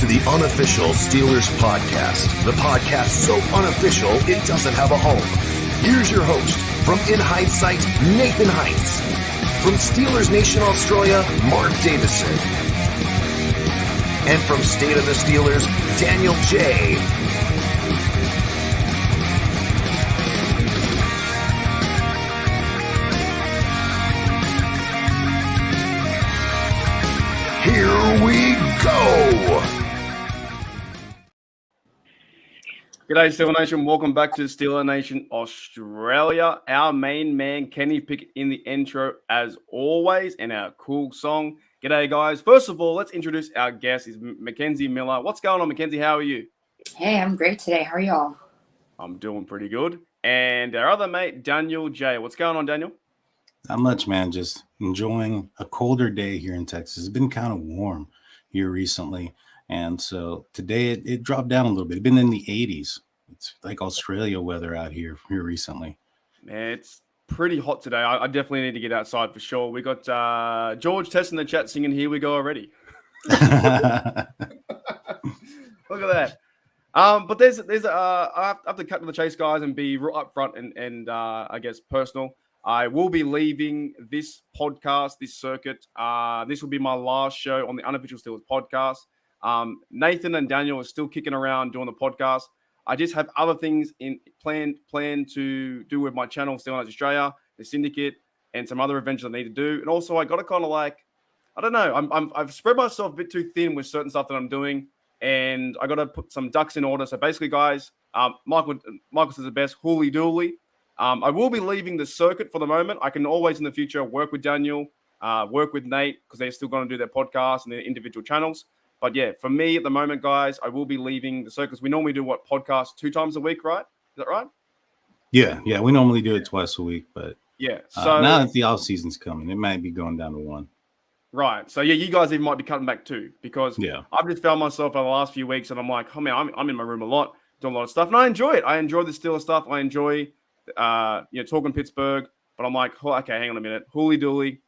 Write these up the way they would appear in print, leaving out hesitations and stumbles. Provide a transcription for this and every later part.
to the Unofficial Steelers Podcast, the podcast so unofficial it doesn't have a home. Here's your host, from In Hindsight, Nathan Heights. From Steelers Nation Australia, Mark Davison. And from State of the Steelers, Daniel J. Here we go! G'day, Steeler Nation. Welcome back to Steeler Nation Australia. Our main man, Kenny Pickett, in the intro as always, and our cool song. G'day, guys. First of all, let's introduce our guest. Is Mackenzie Miller. What's going on, Mackenzie? How are you? Hey, I'm great today. How are y'all? I'm doing pretty good. And our other mate, Daniel J. What's going on, Daniel? Not much, man. Just enjoying a colder day here in Texas. It's been kind of warm here recently. And so today it dropped down a little bit. It's been in the 80s. It's like Australia weather out here recently. Man, it's pretty hot today. I definitely need to get outside for sure. We got George Tess in the chat singing "Here We Go" already. Look at that. But there's I have to cut to the chase, guys, and be real upfront and I guess personal. I will be leaving this podcast, this circuit. This will be my last show on the Unofficial Steelers Podcast. Nathan and Daniel are still kicking around doing the podcast. I just have other things in plan to do with my channel, Steelers Australia, the Syndicate, and some other adventures I need to do. And also, I got to kind of like, I don't know, I've spread myself a bit too thin with certain stuff that I'm doing, and I got to put some ducks in order. So basically, guys, Michael says the best, hooly dooly. I will be leaving the circuit for the moment. I can always in the future work with Daniel, work with Nate, because they're still going to do their podcasts and their individual channels. But yeah, for me at the moment, guys, I will be leaving the circus. We normally do podcasts 2 times a week, right? Is that right? Yeah. We normally do it twice a week, but yeah. So now that the off season's coming, it might be going down to 1. Right. So yeah, you guys even might be cutting back 2 because I've just found myself over the last few weeks, and I'm like, oh man, I'm in my room a lot, doing a lot of stuff, and I enjoy it. I enjoy the Steelers stuff. I enjoy talking Pittsburgh, but I'm like, oh, okay, hang on a minute, hooly dooly,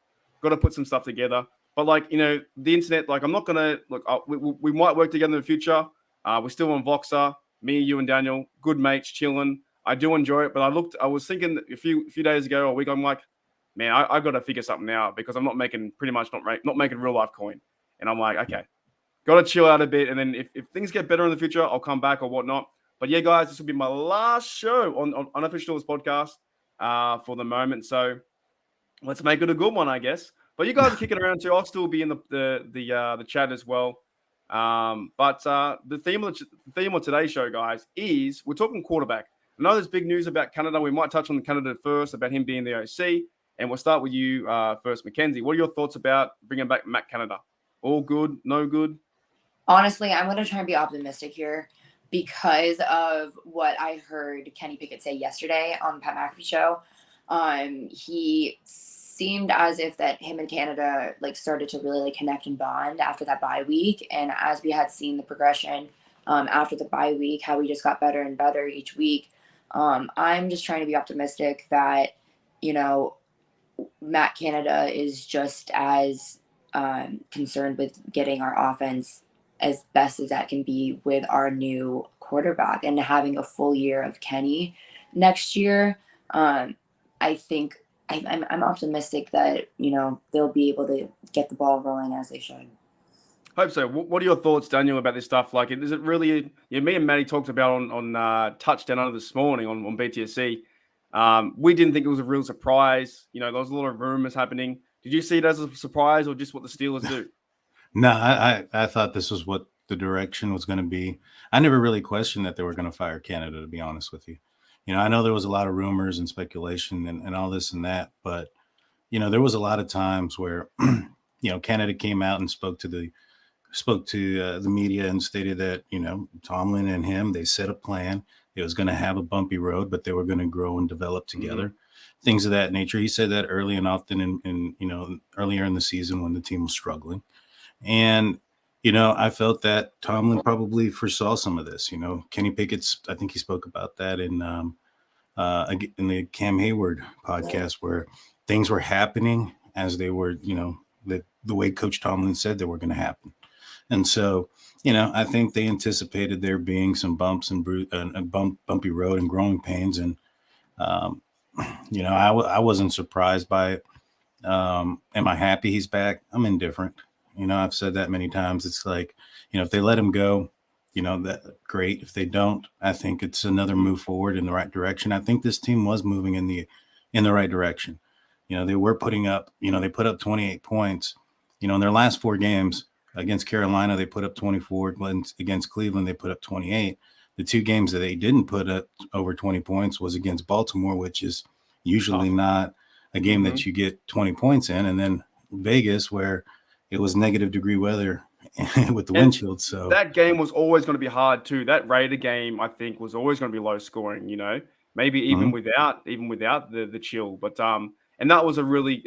got to put some stuff together. But like, the internet, like I'm not going to look, we might work together in the future. We're still on Voxer, me, you and Daniel, good mates, chilling. I do enjoy it, but I was thinking a few days ago or a week, I'm like, man, I got to figure something out because I'm not making not making real life coin. And I'm like, okay, got to chill out a bit. And then if things get better in the future, I'll come back or whatnot. But yeah, guys, this will be my last show on Unofficial Steelers Podcast for the moment. So let's make it a good one, I guess. But you guys are kicking around too. I'll still be in the chat as well. But the theme of today's show, guys, is we're talking quarterback. I know there's big news about Canada. We might touch on Canada first, about him being the OC. And we'll start with you first, Mackenzie. What are your thoughts about bringing back Matt Canada? All good? No good? Honestly, I'm going to try and be optimistic here because of what I heard Kenny Pickett say yesterday on the Pat McAfee show. He seemed as if that him and Canada started to really connect and bond after that bye week. And as we had seen the progression after the bye week, how we just got better and better each week. I'm just trying to be optimistic that, Matt Canada is just as concerned with getting our offense as best as that can be with our new quarterback and having a full year of Kenny next year. I think I'm optimistic that, they'll be able to get the ball rolling as they should. Hope so. What are your thoughts, Daniel, about this stuff? Like, is it really? Me and Maddie talked about on Touchdown Under this morning on BTSC. We didn't think it was a real surprise. There was a lot of rumors happening. Did you see it as a surprise or just what the Steelers do? No, I thought this was what the direction was going to be. I never really questioned that they were going to fire Canada, to be honest with you. I know there was a lot of rumors and speculation and all this and that, but, there was a lot of times where, Canada came out and spoke to the media and stated that, Tomlin and him, they set a plan. It was going to have a bumpy road, but they were going to grow and develop together, things of that nature. He said that early and often in earlier in the season when the team was struggling. And, I felt that Tomlin probably foresaw some of this. Kenny Pickett's, I think he spoke about that in the Cam Hayward podcast where things were happening as they were, the way Coach Tomlin said they were going to happen. And so, I think they anticipated there being some bumps and bumpy road and growing pains. And, I wasn't surprised by it. Am I happy he's back? I'm indifferent. I've said that many times. It's like, if they let him go, that great. If they don't, I think it's another move forward in the right direction. I think this team was moving in the right direction. They were putting up, they put up 28 points, in their last 4 games. Against Carolina, they put up 24. Against Cleveland, they put up 28. The 2 games that they didn't put up over 20 points was against Baltimore, which is usually not a game that you get 20 points in, and then Vegas, where it was negative degree weather with the wind chill. So that game was always going to be hard too. That Raider game, I think, was always going to be low scoring. Maybe even without the chill. But and that was a really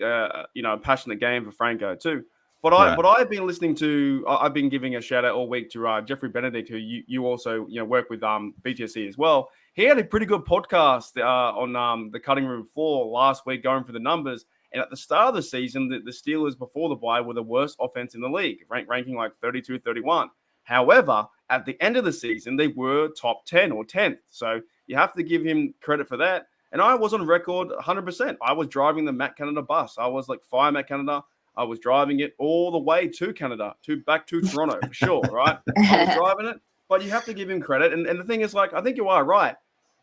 passionate game for Franco too. But I've been listening to. I've been giving a shout out all week to Jeffrey Benedict, who you also work with BTSC as well. He had a pretty good podcast on the cutting room floor last week, going through the numbers. And at the start of the season, the Steelers before the bye were the worst offense in the league, ranking like 32, 31. However, at the end of the season, they were top 10 or 10th. So you have to give him credit for that. And I was on record 100%. I was driving the Matt Canada bus. I was like, fire Matt Canada. I was driving it all the way to Canada, back to Toronto, for sure, right? I was driving it, but you have to give him credit. And the thing is, like, I think you are right.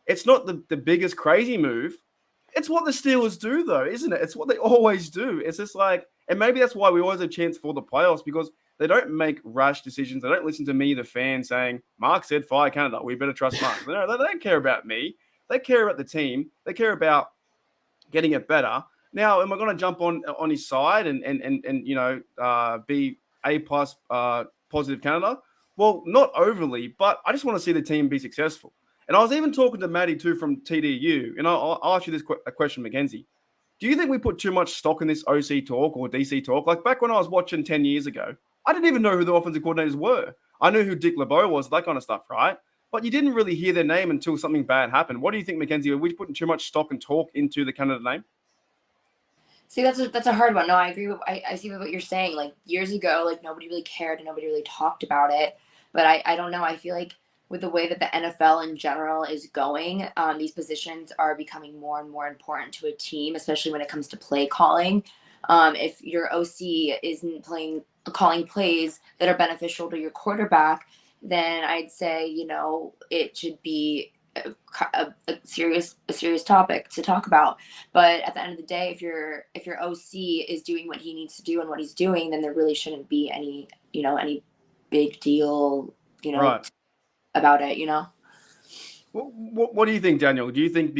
It's not the biggest crazy move. It's what the Steelers do, though, isn't it? It's what they always do. It's just like, and maybe that's why we always have a chance for the playoffs, because they don't make rash decisions. They don't listen to me, the fan, saying, Mark said fire Canada. We better trust Mark. No, they don't care about me. They care about the team. They care about getting it better. Now, am I going to jump on his side and be A+ positive Canada? Well, not overly, but I just want to see the team be successful. And I was even talking to Maddie too from TDU, and I'll ask you this question, Mackenzie. Do you think we put too much stock in this OC talk or DC talk? Like back when I was watching 10 years ago, I didn't even know who the offensive coordinators were. I knew who Dick LeBeau was, that kind of stuff, right? But you didn't really hear their name until something bad happened. What do you think, Mackenzie? Are we putting too much stock and talk into the Canada name? See, that's a hard one. No, I agree with I see what you're saying. Like years ago, like nobody really cared and nobody really talked about it. But I don't know. I feel like with the way that the NFL in general is going, these positions are becoming more and more important to a team, especially when it comes to play calling. If your OC isn't calling plays that are beneficial to your quarterback, then I'd say, it should be a serious topic to talk about. But at the end of the day, if your OC is doing what he needs to do and what he's doing, then there really shouldn't be any big deal, right, about it, What do you think, Daniel? Do you think,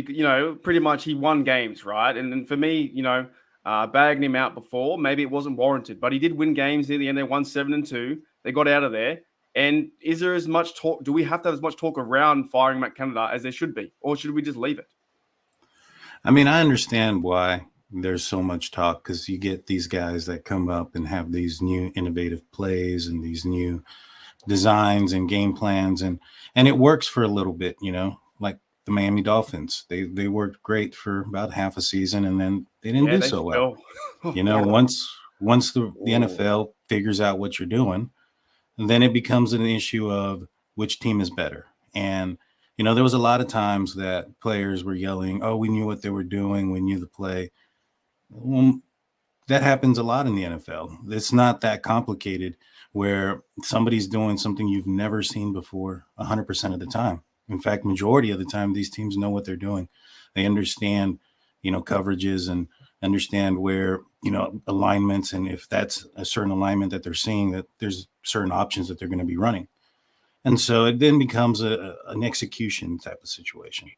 pretty much he won games, right? And then for me, bagging him out before, maybe it wasn't warranted, but he did win games near the end. They won 7-2. They got out of there. And is there as much talk? Do we have to have as much talk around firing Matt Canada as there should be? Or should we just leave it? I mean, I understand why there's so much talk, because you get these guys that come up and have these new innovative plays and these new designs and game plans. And it works for a little bit, like the Miami Dolphins. They worked great for about half a season, and then they didn't do so well. Once the NFL figures out what you're doing, then it becomes an issue of which team is better. And, there was a lot of times that players were yelling, oh, we knew what they were doing. We knew the play. Well, that happens a lot in the NFL. It's not that complicated where somebody's doing something you've never seen before 100% of the time. In fact, majority of the time, these teams know what they're doing. They understand, coverages and understand where, alignments. And if that's a certain alignment that they're seeing, that there's certain options that they're going to be running. And so it then becomes an execution type of situation.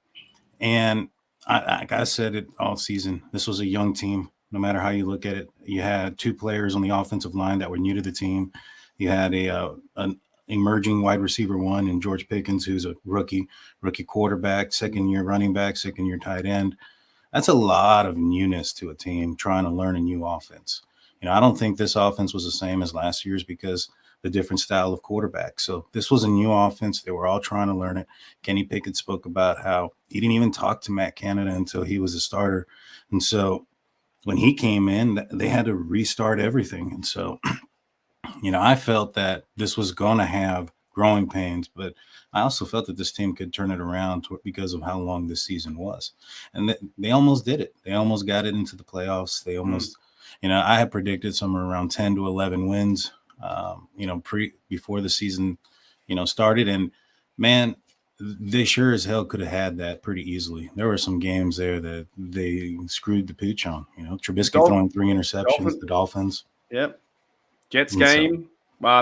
And I said it all season, this was a young team. No matter how you look at it, you had 2 players on the offensive line that were new to the team. You had an emerging wide receiver 1 in George Pickens, who's a rookie quarterback, second-year running back, second-year tight end. That's a lot of newness to a team trying to learn a new offense. I don't think this offense was the same as last year's because the different style of quarterback. So this was a new offense. They were all trying to learn it. Kenny Pickett spoke about how he didn't even talk to Matt Canada until he was a starter. And so when he came in, they had to restart everything. And so I felt that this was going to have growing pains, but I also felt that this team could turn it around because of how long this season was. And they almost did it. They almost got it into the playoffs. They almost, I had predicted somewhere around 10 to 11 wins, before the season, started. And man, they sure as hell could have had that pretty easily. There were some games there that they screwed the pooch on. Trubisky throwing 3 interceptions, the Dolphins. Yep. Jets game,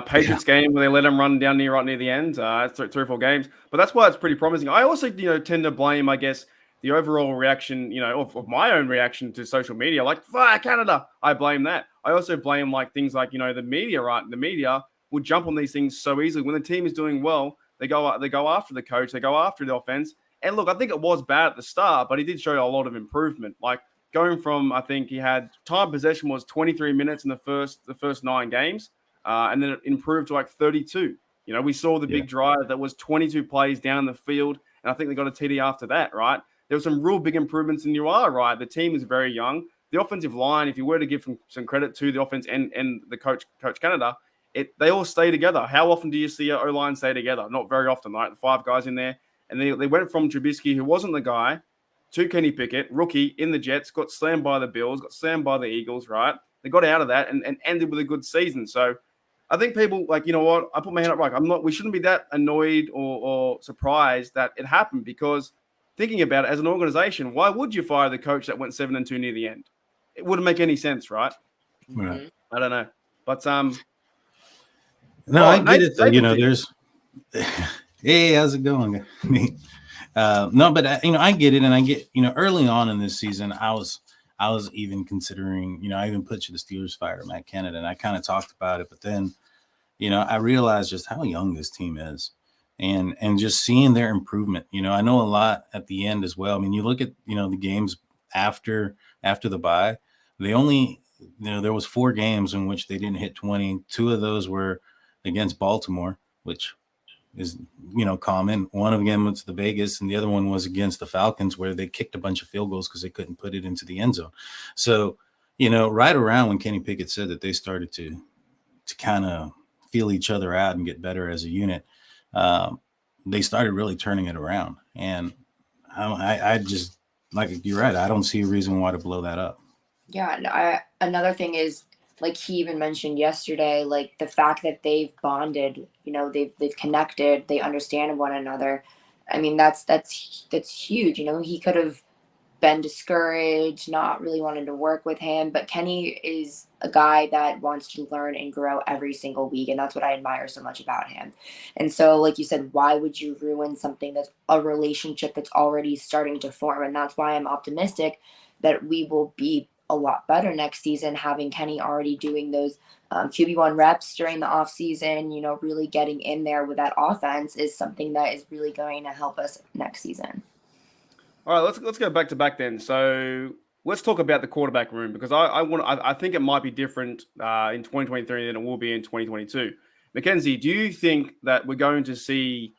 Patriots game where they let them run down right near the end. It's 3 or 4 games. But that's why it's pretty promising. I also, tend to blame, I guess, the overall reaction, of my own reaction to social media. Like, fire Canada. I blame that. I also blame, things like, the media, right? The media will jump on these things so easily. When the team is doing well, they go after the coach. They go after the offense. And look, I think it was bad at the start, but he did show a lot of improvement. Like going from, I think he had time possession was 23 minutes in the first 9 games, and then it improved to 32. We saw the big drive that was 22 plays down the field, and I think they got a TD after that, right? There were some real big improvements, and you are right. The team is very young. The offensive line, if you were to give some credit to the offense and the Coach Canada, they all stay together. How often do you see an O-line stay together? Not very often, right? The 5 guys in there. And they went from Trubisky, who wasn't the guy, to Kenny Pickett, rookie in the Jets, got slammed by the Bills, got slammed by the Eagles, right? They got out of that and ended with a good season. So I think people, you know what? I put my hand up, we shouldn't be that annoyed or surprised that it happened, because thinking about it as an organization, why would you fire the coach that went 7-2 near the end? It wouldn't make any sense, right? Right. I don't know. But no, I get it though. There's hey, how's it going? No, but I get it, and I get, early on in this season, I was even considering, I even put you the Steelers fire Matt Canada, and I kind of talked about it, but then, I realized just how young this team is, and just seeing their improvement. I know a lot at the end as well. I mean, you look at the games after the bye, they only there was 4 games in which they didn't hit 20. 2 of those were against Baltimore, which is, common. One of them was the Vegas, and the other one was against the Falcons, where they kicked a bunch of field goals because they couldn't put it into the end zone. So, right around when Kenny Pickett said that they started to kind of feel each other out and get better as a unit, they started really turning it around. And I just, you're right, I don't see a reason why to blow that up. Yeah, and another thing is, he even mentioned yesterday, the fact that they've bonded, they've connected, they understand one another. I mean, that's huge. He could have been discouraged, not really wanting to work with him, but Kenny is a guy that wants to learn and grow every single week, and that's what I admire so much about him. And so, like you said, why would you ruin something that's a relationship that's already starting to form? And that's why I'm optimistic that we will be a lot better next season, having Kenny already doing those QB1 reps during the off season, really getting in there with that offense is something that is really going to help us next season. All right, let's go back to back then. So let's talk about the quarterback room, because I think it might be different in 2023 than it will be in 2022. Mackenzie, do you think that we're going to see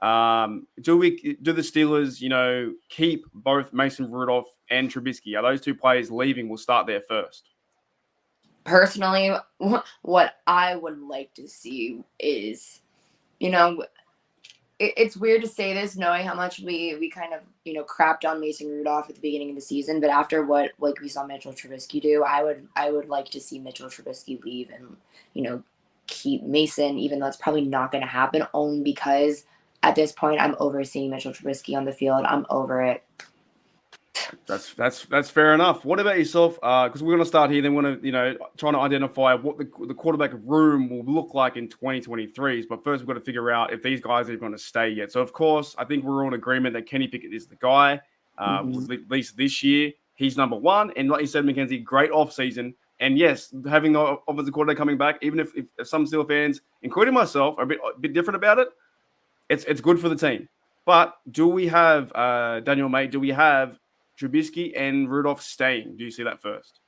do the Steelers, keep both Mason Rudolph and Trubisky? Are those 2 players leaving? We'll start there first. Personally, what I would like to see is, it's weird to say this, knowing how much we kind of, crapped on Mason Rudolph at the beginning of the season, but after what we saw Mitchell Trubisky do, I would like to see Mitchell Trubisky leave and, keep Mason, even though it's probably not going to happen, only because at this point I'm overseeing Mitchell Trubisky on the field. I'm over it. That's fair enough. What about yourself? Because we're going to start here, then we're going to, trying to identify what the quarterback room will look like in 2023. But first, we've got to figure out if these guys are going to stay yet. So, of course, I think we're all in agreement that Kenny Pickett is the guy. At least this year, he's number 1. And like you said, Mackenzie, great offseason. And yes, having the offensive coordinator coming back, even if some Steelers fans, including myself, are a bit different about it, it's good for the team. But do we have, Daniel, mate, do we have Trubisky and Rudolph staying? Do you see that first?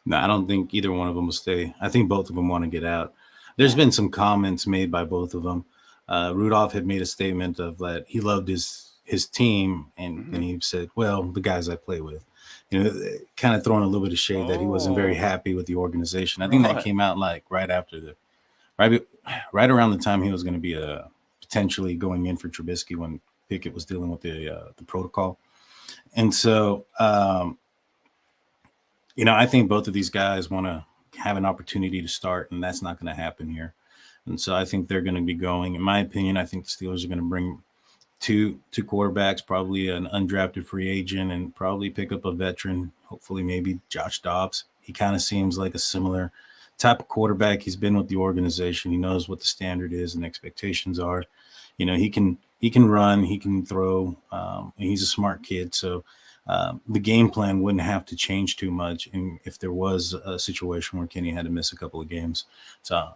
No, I don't think either one of them will stay. I think both of them want to get out. There's been some comments made by both of them. Rudolph had made a statement of that he loved his team, and he said, well, the guys I play with. Kind of throwing a little bit of shade that he wasn't very happy with the organization. I think that came out right after right around the time he was going to be potentially going in for Trubisky when Pickett was dealing with the protocol. And so, I think both of these guys want to have an opportunity to start, and that's not going to happen here. And so I think they're going to be going, in my opinion, I think the Steelers are going to bring two quarterbacks, probably an undrafted free agent, and probably pick up a veteran, hopefully maybe Josh Dobbs. He kind of seems like a similar type of quarterback. He's been with the organization. He knows what the standard is and expectations are. He can run, he can throw, and he's a smart kid. So the game plan wouldn't have to change too much. And if there was a situation where Kenny had to miss a couple of games, so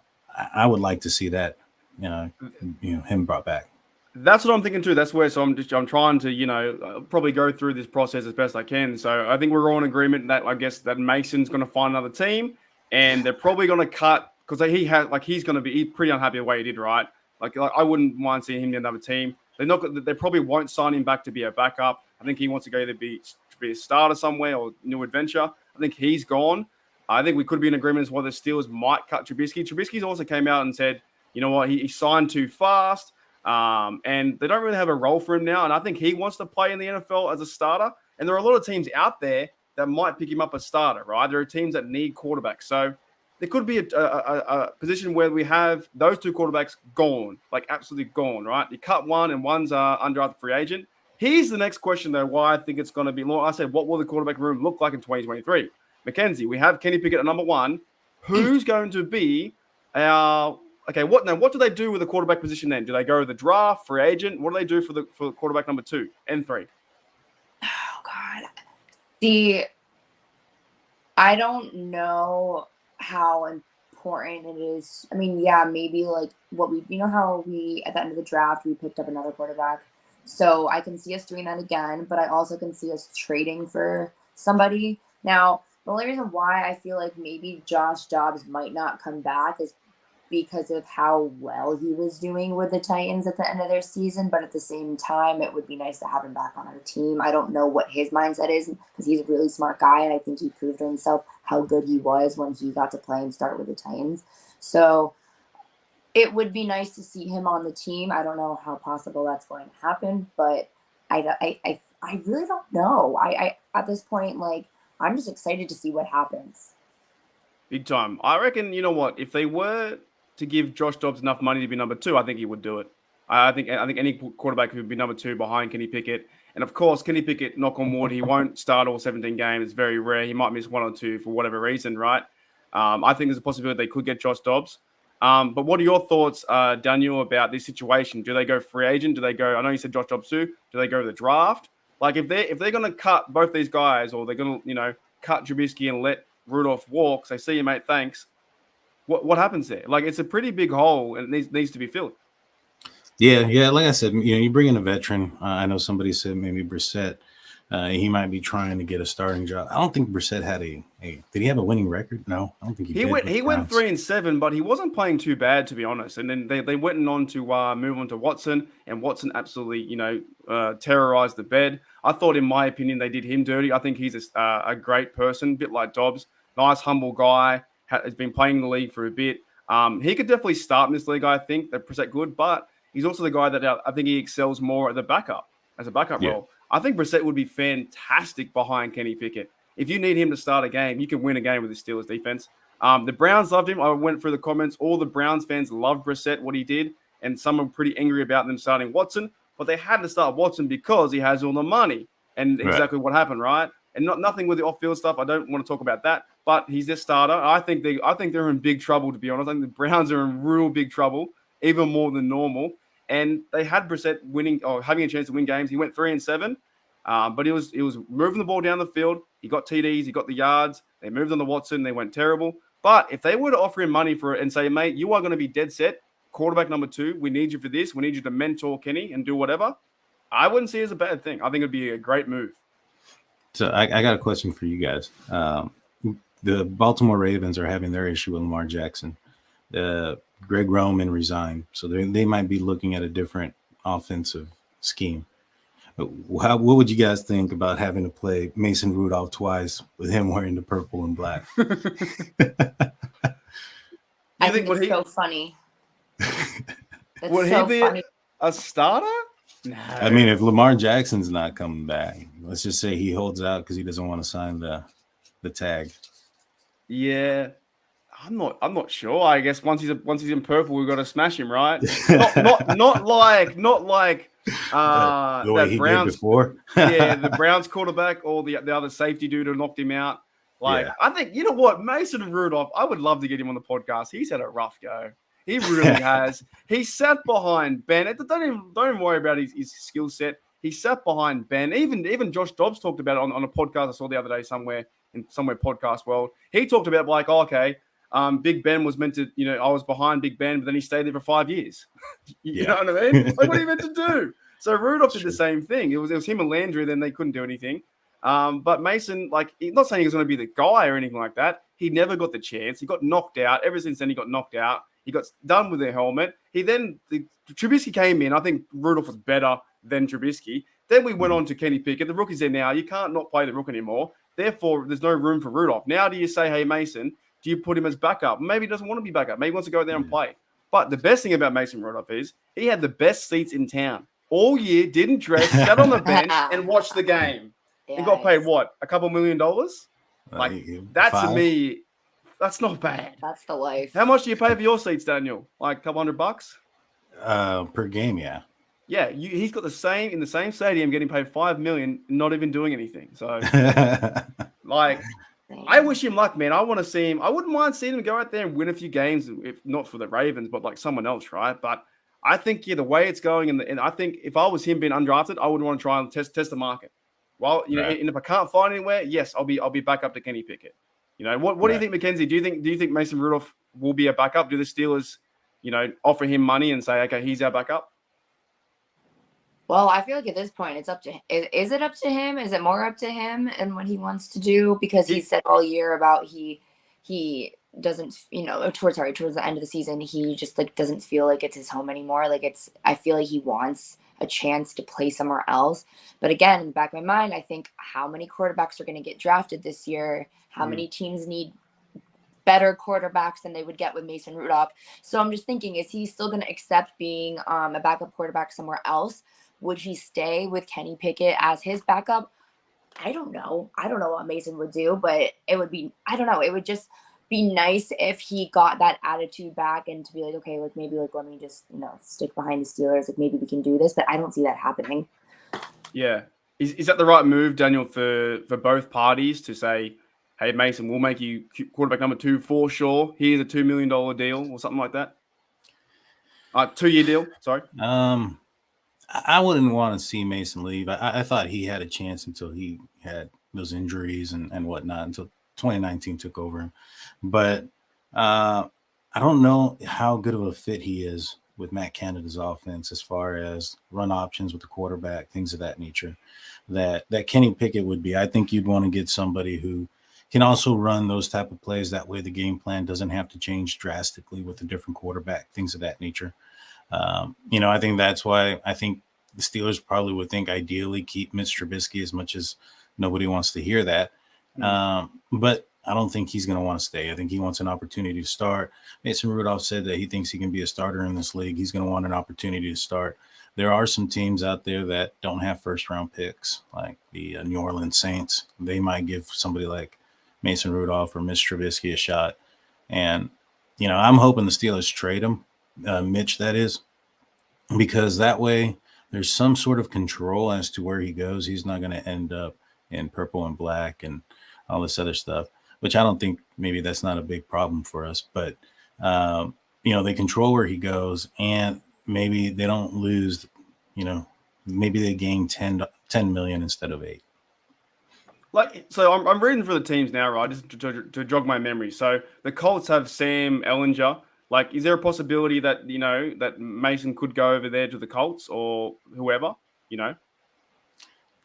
I would like to see that, him brought back. That's what I'm thinking too. That's where, I'm trying to, probably go through this process as best I can. So I think we're all in agreement that I guess that Mason's going to find another team, and they're probably going to cut because he's going to be pretty unhappy the way he did, right? Like I wouldn't mind seeing him in another team. They probably won't sign him back to be a backup. I think he wants to go either be a starter somewhere or new adventure. I think he's gone. I think we could be in agreement as well. The Steelers might cut Trubisky. Trubisky's also came out and said, you know what, he signed too fast. And they don't really have a role for him now. And I think he wants to play in the NFL as a starter. And there are a lot of teams out there that might pick him up as starter, right? There are teams that need quarterbacks. So there could be a position where we have those two quarterbacks gone, like absolutely gone, right? You cut one and one's undrafted free agent. Here's the next question, though, why I think it's going to be. I said, what will the quarterback room look like in 2023? Mackenzie, we have Kenny Pickett at number one. Who's going to be our – okay, what do they do with the quarterback position then? Do they go to the draft, free agent? What do they do for quarterback number 2 and 3? Oh, God. See, I don't know how important it is. I mean, yeah, maybe like how we, at the end of the draft, we picked up another quarterback. So I can see us doing that again, but I also can see us trading for somebody. Now, the only reason why I feel like maybe Josh Dobbs might not come back is because of how well he was doing with the Titans at the end of their season. But at the same time, it would be nice to have him back on our team. I don't know what his mindset is because he's a really smart guy. And I think he proved to himself how good he was when he got to play and start with the Titans. So it would be nice to see him on the team. I don't know how possible that's going to happen, but I really don't know. I at this point, like, I'm just excited to see what happens. Big time. I reckon, you know what, if they were to give Josh Dobbs enough money to be number 2, I think he would do it. I think any quarterback who would be number 2 behind Kenny Pickett. And of course, Kenny Pickett, knock on wood, he won't start all 17 games. It's very rare. He might miss 1 or 2 for whatever reason, right? I think there's a possibility they could get Josh Dobbs. But what are your thoughts, Daniel, about this situation? Do they go free agent? Do they go? I know you said Josh Dobbs too. Do they go to the draft? Like if they're going to cut both these guys, or they're going to cut Trubisky and let Rudolph walk, say, see you, mate, thanks. What happens there? Like it's a pretty big hole, and it needs to be filled. Yeah. Like I said, you bring in a veteran. I know somebody said maybe Brissett. He might be trying to get a starting job. I don't think Brissett had did he have a winning record? No, I don't think he did. He went 3-7, but he wasn't playing too bad, to be honest. And then they went on to move on to Watson, and Watson absolutely, terrorized the bed. I thought, in my opinion, they did him dirty. I think he's a great person, a bit like Dobbs. Nice, humble guy, has been playing in the league for a bit. He could definitely start in this league, I think. That Brissett good, but he's also the guy that I think he excels more at the backup, as a backup role. I think Brissett would be fantastic behind Kenny Pickett. If you need him to start a game, you can win a game with the Steelers defense. The Browns loved him. I went through the comments. All the Browns fans loved Brissett, what he did, and some are pretty angry about them starting Watson. But they had to start Watson because he has all the money, and exactly what happened, right? And nothing with the off-field stuff. I don't want to talk about that. But he's their starter. I think they're in big trouble, to be honest. I think the Browns are in real big trouble, even more than normal. And they had Brissett winning or having a chance to win games. He went 3-7, but he was moving the ball down the field. He got TDs, he got the yards. They moved on to Watson. They went terrible. But if they were to offer him money for it and say, mate, you are going to be dead set, quarterback number 2, we need you for this. We need you to mentor Kenny and do whatever. I wouldn't see it as a bad thing. I think it'd be a great move. So I got a question for you guys. The Baltimore Ravens are having their issue with Lamar Jackson. Greg Roman resigned, so they might be looking at a different offensive scheme. What would you guys think about having to play Mason Rudolph twice with him wearing the purple and black? I think it's so funny. Would he be a starter? No. I mean, if Lamar Jackson's not coming back, let's just say he holds out because he doesn't want to sign the tag. Yeah, I'm not sure. I guess once he's in purple, we've got to smash him, right? not like the way he Browns, did before. Yeah, the Browns quarterback or the other safety dude who knocked him out. I think, you know what, Mason Rudolph, I would love to get him on the podcast. He's had a rough go. He really has. He sat behind Ben. Don't even worry about his skill set. He sat behind Ben. Even Josh Dobbs talked about it on a podcast I saw the other day somewhere podcast world. He talked about Big Ben was meant to, I was behind Big Ben, but then he stayed there for 5 years. You know what I mean? Like, what are you meant to do? So Rudolph did the same thing. It was him and Landry, then they couldn't do anything. But Mason, not saying he was going to be the guy or anything like that. He never got the chance. He got knocked out. Ever since then, he got knocked out. He got done with the helmet. Trubisky came in. I think Rudolph was better than Trubisky. Then we went on to Kenny Pickett. The rookie's there now. You can't not play the rook anymore. Therefore, there's no room for Rudolph. Now do you say, hey, Mason, do you put him as backup? Maybe he doesn't want to be backup. Maybe he wants to go there and play. But the best thing about Mason Rudolph is he had the best seats in town. All year, didn't dress, sat on the bench, and watched the game. He got paid, what, $2 million? To me, that's not bad. That's the life. How much do you pay for your seats, Daniel? Like a couple $100? Per game, yeah. Yeah, he's got in the same stadium, getting paid $5 million, not even doing anything. So, I wish him luck, man. I want to see him. I wouldn't mind seeing him go out there and win a few games, if not for the Ravens, but someone else, right? But I think the way it's going, and I think if I was him being undrafted, I would want to try and test the market. Well, and if I can't find anywhere, yes, I'll be back up to Kenny Pickett. What do you think, Mackenzie? Do you think Mason Rudolph will be a backup? Do the Steelers, offer him money and say, okay, he's our backup? Well, I feel like at this point, it's up to him. Is it up to him? Is it more up to him and what he wants to do? Because he said all year about he doesn't, towards the end of the season, he just doesn't feel like it's his home anymore. I feel like he wants a chance to play somewhere else. But again, in the back of my mind, I think how many quarterbacks are going to get drafted this year? How many teams need better quarterbacks than they would get with Mason Rudolph? So I'm just thinking, is he still going to accept being a backup quarterback somewhere else? Would he stay with Kenny Pickett as his backup? I don't know. I don't know what Mason would do, but it would be, I don't know. It would just be nice if he got that attitude back and to be like, okay, maybe let me just, stick behind the Steelers. Maybe we can do this, but I don't see that happening. Yeah. Is that the right move, Daniel, for both parties to say, hey, Mason, we'll make you quarterback number 2 for sure. Here's a $2 million deal or something like that? 2-year deal, sorry. I wouldn't want to see Mason leave. I thought he had a chance until he had those injuries and whatnot, until 2019 took over him. But I don't know how good of a fit he is with Matt Canada's offense as far as run options with the quarterback, things of that nature, that Kenny Pickett would be. I think you'd want to get somebody who can also run those type of plays. That way the game plan doesn't have to change drastically with a different quarterback, things of that nature. I think that's why I think the Steelers probably would think ideally keep Mitch Trubisky, as much as nobody wants to hear that. But I don't think he's going to want to stay. I think he wants an opportunity to start. Mason Rudolph said that he thinks he can be a starter in this league. He's going to want an opportunity to start. There are some teams out there that don't have first-round picks, like the New Orleans Saints. They might give somebody like Mason Rudolph or Mitch Trubisky a shot. And, I'm hoping the Steelers trade him, Mitch, that is, because that way there's some sort of control as to where he goes. He's not going to end up in purple and black and all this other stuff, which I don't think maybe that's not a big problem for us. But, they control where he goes, and maybe they don't lose, maybe they gain 10 million instead of 8. So I'm reading for the teams now, right? Just to jog my memory. So the Colts have Sam Ellinger. Is there a possibility that, that Mason could go over there to the Colts or whoever,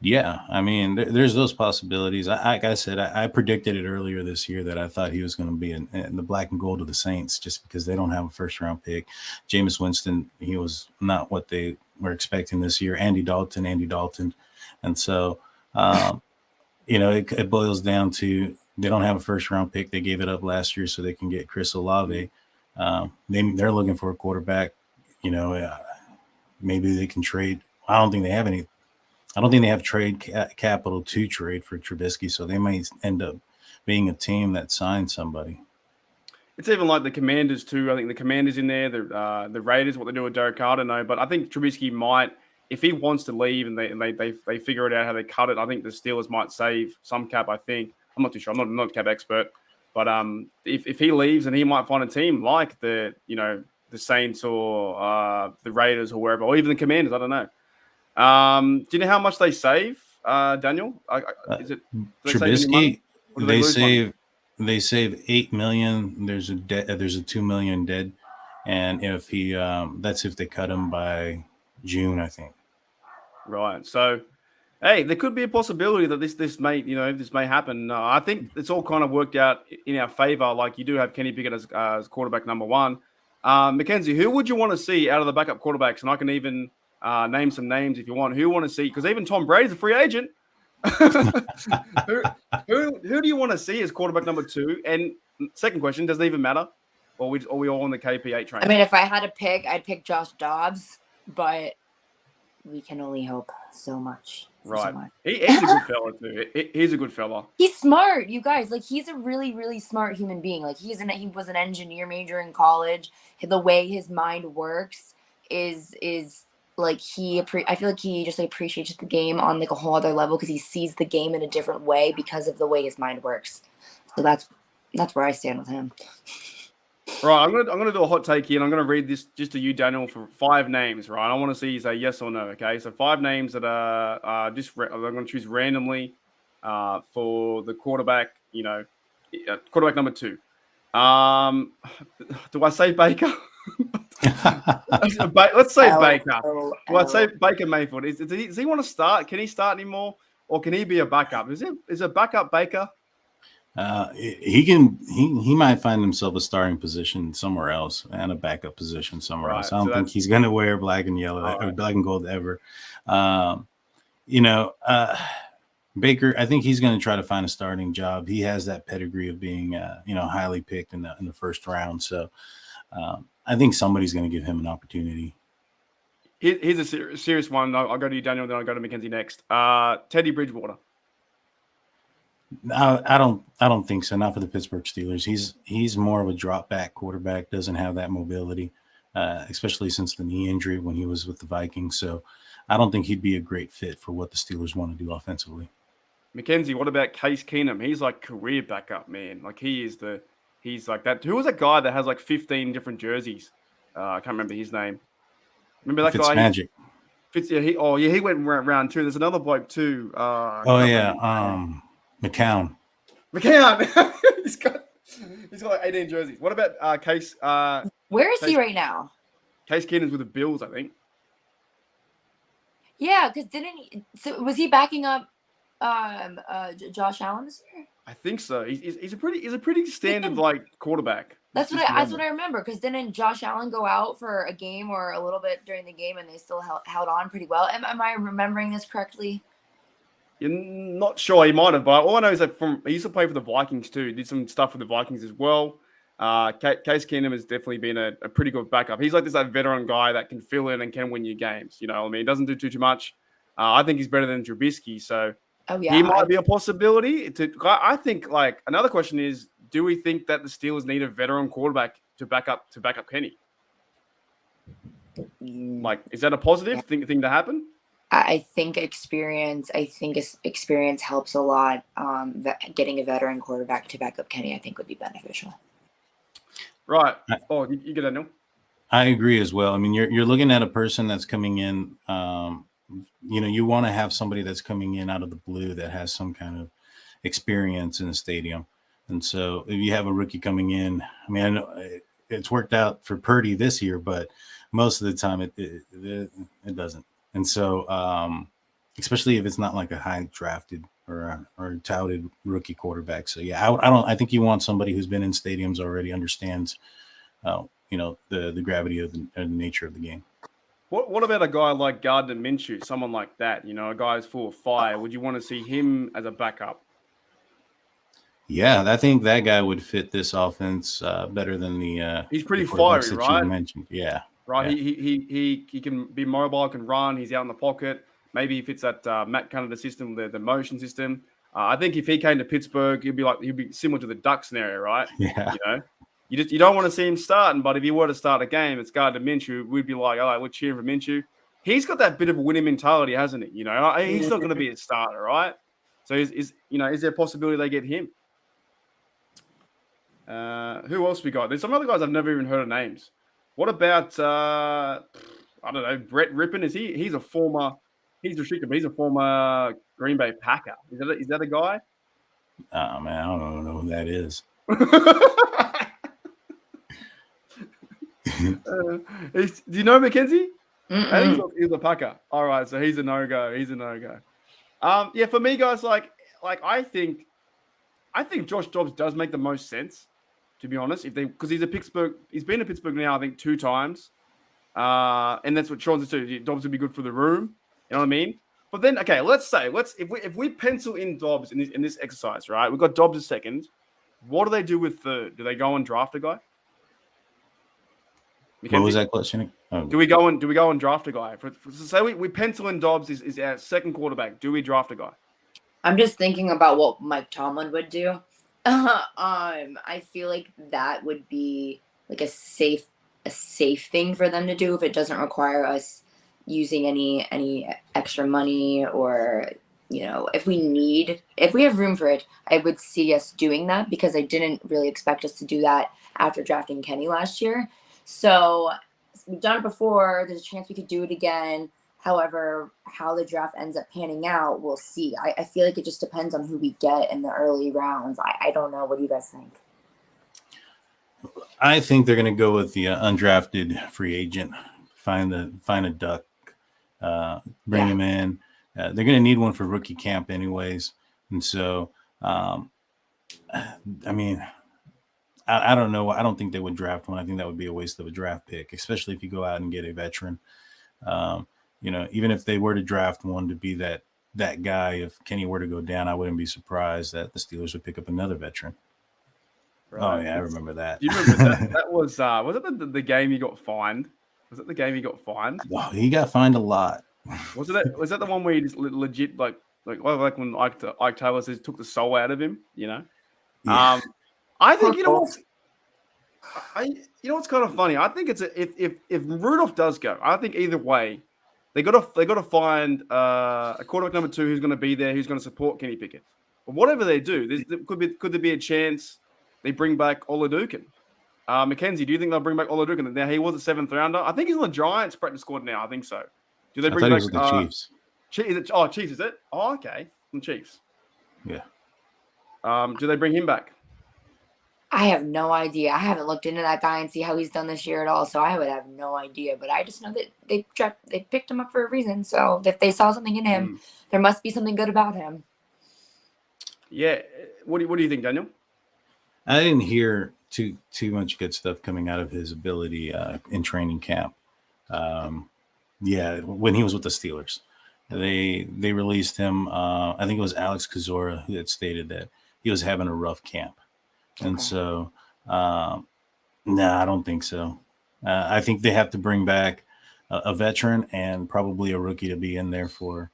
Yeah, I mean, there's those possibilities. Like I said, I predicted it earlier this year that I thought he was going to be in the black and gold of the Saints just because they don't have a first-round pick. Jameis Winston, he was not what they were expecting this year. Andy Dalton. And so, it boils down to they don't have a first-round pick. They gave it up last year so they can get Chris Olave. They're looking for a quarterback. Maybe they can trade. I don't think they have trade capital to trade for Trubisky, so they might end up being a team that signs somebody. It's even like the Commanders too. I think the Commanders in there, the Raiders, what they do with Derek Carr, I don't know, but I think Trubisky might, if he wants to leave and they figure it out how they cut it, I think the Steelers might save some cap. I think I'm not too sure. I'm not a cap expert, but if he leaves, and he might find a team like the Saints or the Raiders or wherever, or even the Commanders. I don't know. Do you know how much they save, Daniel? Is it Trubisky? They save $8 million. There's a $2 million dead, and if he that's if they cut him by June, I think. Right. So, hey, there could be a possibility that this may happen. I think it's all kind of worked out in our favor. Like, you do have Kenny Pickett as quarterback number one. Mackenzie, who would you want to see out of the backup quarterbacks? And I can even name some names if you want. Who you want to see? Because even Tom Brady's a free agent. who do you want to see as quarterback number two? And second question, does it even matter? Or are we all on the KP8 train? I mean, if I had to pick, I'd pick Josh Dobbs, but we can only hope so much. Right. He's a good fella too. He's a good fella. He's smart, you guys. Like, he's a really, really smart human being. Like, he was an engineer major in college. The way his mind works is like I feel like he just appreciates the game on like a whole other level, because he sees the game in a different way because of the way his mind works. So that's where I stand with him. Right, I'm gonna do a hot take here, and I'm gonna read this just to you, Daniel, for 5 names. Right, I want to see you say yes or no. Okay, so 5 names that are I'm gonna choose randomly for the quarterback. Quarterback number 2. Do I say Baker? Let's say Baker. Do I say Baker Mayfield? Does he want to start? Can he start anymore, or can he be a backup? Is a backup Baker? He might find himself a starting position somewhere else and a backup position somewhere else. I don't think he's going to wear black and yellow or black and gold ever. Baker, I think he's going to try to find a starting job. He has that pedigree of being, highly picked in the first round. So I think somebody's going to give him an opportunity. Here's a serious one. I'll go to you, Daniel, then I'll go to Mackenzie next. Teddy Bridgewater. No, I don't think so. Not for the Pittsburgh Steelers. He's more of a drop back quarterback. Doesn't have that mobility, especially since the knee injury when he was with the Vikings. So I don't think he'd be a great fit for what the Steelers want to do offensively. Mackenzie, what about Case Keenum? He's like career backup, man. Like, he's like that. Who was that guy that has like 15 different jerseys? I can't remember his name. Remember that guy? Magic. He went round 2. There's another bloke too. McCown. he's got like 18 jerseys. What about Case? Where is he right now? Case Keenum's with the Bills, I think. Yeah, because was he backing up Josh Allen this year? I think so. He's a pretty standard like quarterback. That's what I remember. Because didn't Josh Allen go out for a game or a little bit during the game, and they still held on pretty well? Am I remembering this correctly? You're not sure. He might have, but all I know is that he used to play for the Vikings too. Did some stuff with the Vikings as well. Case Keenum has definitely been a pretty good backup. He's like that veteran guy that can fill in and can win you games. You know what I mean? He doesn't do too much. I think he's better than Trubisky. So he might be a possibility. I think, like, another question is, do we think that the Steelers need a veteran quarterback to back up Kenny? Like, is that a positive thing to happen? I think experience helps a lot. Getting a veteran quarterback to back up Kenny, I think, would be beneficial. Right. Oh, you get that, Neil? I agree as well. I mean, you're looking at a person that's coming in. You want to have somebody that's coming in out of the blue that has some kind of experience in the stadium. And so if you have a rookie coming in, I mean, I know it's worked out for Purdy this year, but most of the time it doesn't. And so, especially if it's not like a high drafted or touted rookie quarterback. So yeah, I think you want somebody who's been in stadiums already, understands, the gravity of the nature of the game. What about a guy like Gardner Minshew, someone like that? A guy who's full of fire. Would you want to see him as a backup? Yeah, I think that guy would fit this offense better than the. He's pretty the quarterbacks fiery, that right? you mentioned. Yeah. Right. Yeah. He can be mobile, can run. He's out in the pocket. Maybe he fits that Matt Canada system, the motion system. I think if he came to Pittsburgh, he'd be similar to the Duck scenario, right? Yeah. You know, you don't want to see him starting, but if he were to start a game, it's Gardner Minshew. We'd be like, all right, we're cheering for Minshew. He's got that bit of a winning mentality, hasn't he? You know, he's not going to be a starter, right? So is there a possibility they get him? Who else we got? There's some other guys I've never even heard of names. What about I don't know, Brett Rippon? He's restricted, but he's a former Green Bay Packer. Is that a guy? Oh man, I don't know who that is. Do you know Mackenzie? I think he's a Packer. All right, so he's a no-go. Yeah, for me, guys, like I think Josh Dobbs does make the most sense, to be honest. Because he's been to Pittsburgh now, I think 2 times. And that's what Sean's too. Dobbs would be good for the room. You know what I mean? But then, okay, if we pencil in Dobbs in this exercise, right? We've got Dobbs as second. What do they do with third? Do they go and draft a guy? Mackenzie? What was that question? Oh. Do we go and draft a guy? Say we pencil in Dobbs is our second quarterback. Do we draft a guy? I'm just thinking about what Mike Tomlin would do. I feel like that would be like a safe thing for them to do if it doesn't require us using any extra money, or if we have room for it, I would see us doing that, because I didn't really expect us to do that after drafting Kenny last year. So we've done it before. There's a chance we could do it again. However, how the draft ends up panning out, we'll see. I feel like it just depends on who we get in the early rounds. I don't know. What do you guys think? I think they're going to go with the undrafted free agent. Find a duck, bring him in. They're going to need one for rookie camp anyways. And so, I mean, I don't know. I don't think they would draft one. I think that would be a waste of a draft pick, especially if you go out and get a veteran. Even if they were to draft one to be that guy, if Kenny were to go down, I wouldn't be surprised that the Steelers would pick up another veteran. Right. Oh yeah, I remember that. Do you remember that? That was it the game he got fined? Was it the game he got fined? Oh, he got fined a lot. Was that the one where he just legit like when Ike Taylor says took the soul out of him? Yeah. I think what's kind of funny. I think it's if Rudolph does go, I think either way, they got to find a quarterback number 2 who's going to be there, who's going to support Kenny Pickett. But whatever they do, could there be a chance they bring back Olajuwon? Mackenzie, do you think they'll bring back Olajuwon? Now he was a 7th rounder. I think he's on the Giants practice squad now. I think so. Do they bring back the Chiefs? Chiefs, is it? Oh, okay, the Chiefs. Yeah. Do they bring him back? I have no idea. I haven't looked into that guy and see how he's done this year at all, so I would have no idea. But I just know that they picked him up for a reason. So if they saw something in him, there must be something good about him. Yeah. What do you think, Daniel? I didn't hear too much good stuff coming out of his ability in training camp. When he was with the Steelers, they released him. I think it was Alex Kozora who had stated that he was having a rough camp. And so, I don't think so. I think they have to bring back a veteran and probably a rookie to be in there for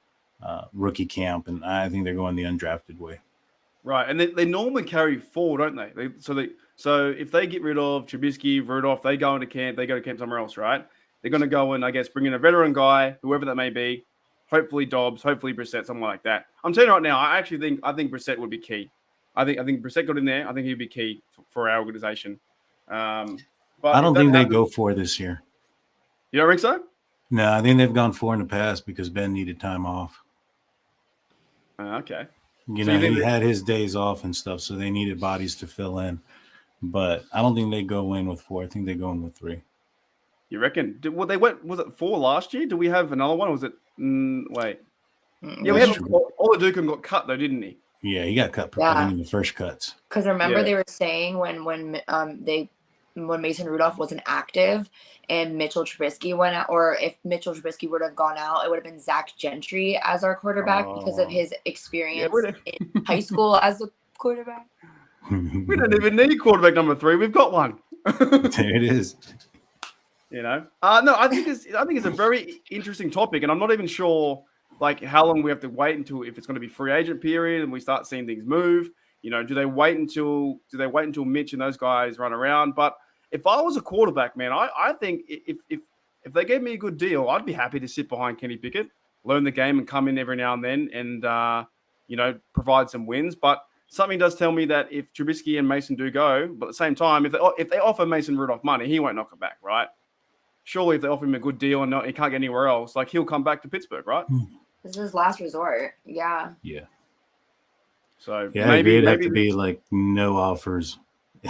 rookie camp. And I think they're going the undrafted way. Right. And they normally carry 4, don't they? So if they get rid of Trubisky, Rudolph, they go into camp, they go to camp somewhere else, right? They're going to go and, I guess, bring in a veteran guy, whoever that may be, hopefully Dobbs, hopefully Brissett, something like that. I'm telling you right now, I think Brissett would be key. I think Brissett got in there. I think he'd be key for our organization. But I don't think they go 4 this year. You don't think so? No, I think they've gone 4 in the past because Ben needed time off. Okay. He had his days off and stuff, so they needed bodies to fill in. But I don't think they go in with 4. I think they go in with 3. You reckon? Was it 4 last year? Do we have another one? Or was it? Wait. Yeah, we had Olajuwon got cut though, didn't he? Yeah, he got cut in the first cuts. Because remember they were saying when Mason Rudolph wasn't active and Mitchell Trubisky went out, or if Mitchell Trubisky would have gone out, it would have been Zach Gentry as our quarterback because of his experience in high school as a quarterback. We don't even need quarterback number 3. We've got one. There it is. No, I think it's a very interesting topic, and I'm not even sure like how long we have to wait until if it's going to be free agent period and we start seeing things move. Do they wait until Mitch and those guys run around? But if I was a quarterback, man, I think if they gave me a good deal, I'd be happy to sit behind Kenny Pickett, learn the game, and come in every now and then and provide some wins. But something does tell me that if Trubisky and Mason do go, but at the same time, if they offer Mason Rudolph money, he won't knock it back, right? Surely if they offer him a good deal and he can't get anywhere else, like he'll come back to Pittsburgh, right? This is his last resort. Yeah. Yeah. So maybe it'd have to be like no offers,